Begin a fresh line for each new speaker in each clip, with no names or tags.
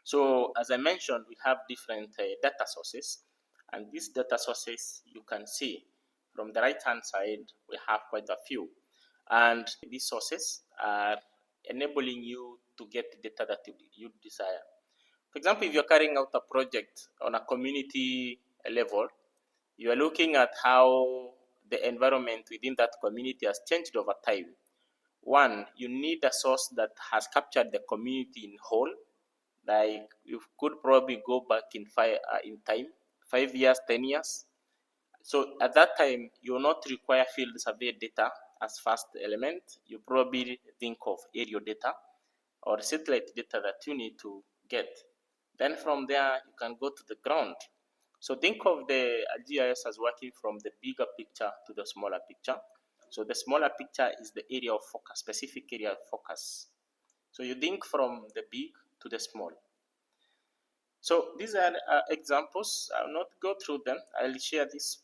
So as I mentioned, we have different data sources, and these data sources you can see from the right hand side we have quite a few, and these sources are enabling you to get the data that you desire. For example, if you're carrying out a project on a community level, you are looking at how the environment within that community has changed over time. One, you need a source that has captured the community in whole. Like you could probably go back in time, 5 years, 10 years. So at that time, you will not require field survey data as first element. You probably think of aerial data or satellite data that you need to get. Then from there, you can go to the ground. So think of the GIS as working from the bigger picture to the smaller picture. So the smaller picture is the area of focus, specific area of focus. So you think from the big to the small. So these are examples. I'll not go through them. I'll share this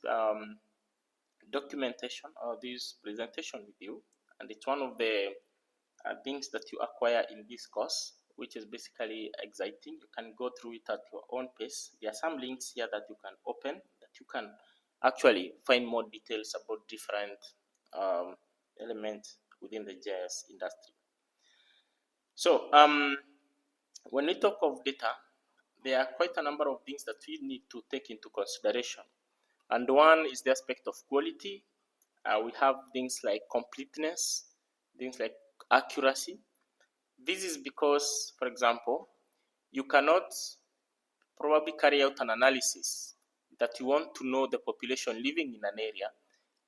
documentation or this presentation with you, and it's one of the things that you acquire in this course, which is basically exciting. You can go through it at your own pace. There are some links here that you can open, that you can actually find more details about different elements within the GIS industry. So when we talk of data, there are quite a number of things that we need to take into consideration. And one is the aspect of quality. We have things like completeness, things like accuracy. This is because, for example, you cannot probably carry out an analysis that you want to know the population living in an area,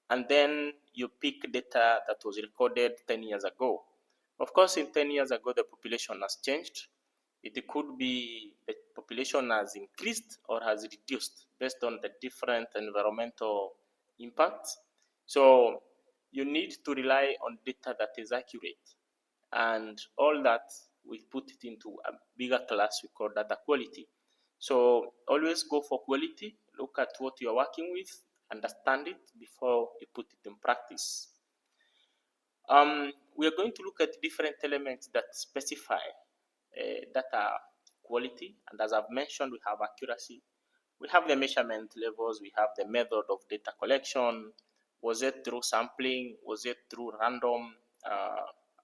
and then you pick data that was recorded 10 years ago. Of course, in 10 years ago, the population has changed. It could be the population has increased or has reduced based on the different environmental impacts. So you need to rely on data that is accurate, and all that we put it into a bigger class we call data quality. So always go for quality, look at what you are working with, understand it before you put it in practice. We are going to look at different elements that specify data quality, and as I've mentioned, we have accuracy, we have the measurement levels, we have the method of data collection. Was it through sampling? Was it through random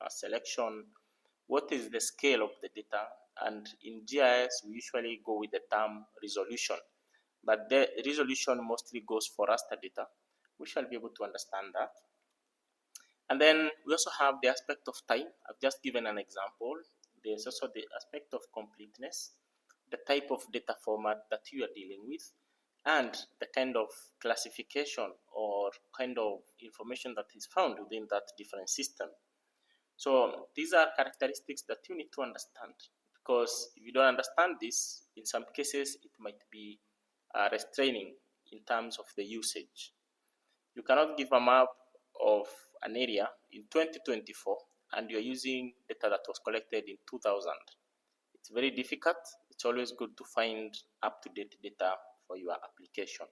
selection? What is the scale of the data? And in GIS, we usually go with the term resolution, but the resolution mostly goes for raster data. We shall be able to understand that. And then we also have the aspect of time. I've just given an example. There's also the aspect of completeness, the type of data format that you are dealing with, and the kind of classification or kind of information that is found within that different system. So these are characteristics that you need to understand, because if you don't understand this, in some cases it might be restraining in terms of the usage. You cannot give a map of an area in 2024 and you're using data that was collected in 2000. It's very difficult. It's always good to find up-to-date data for your application.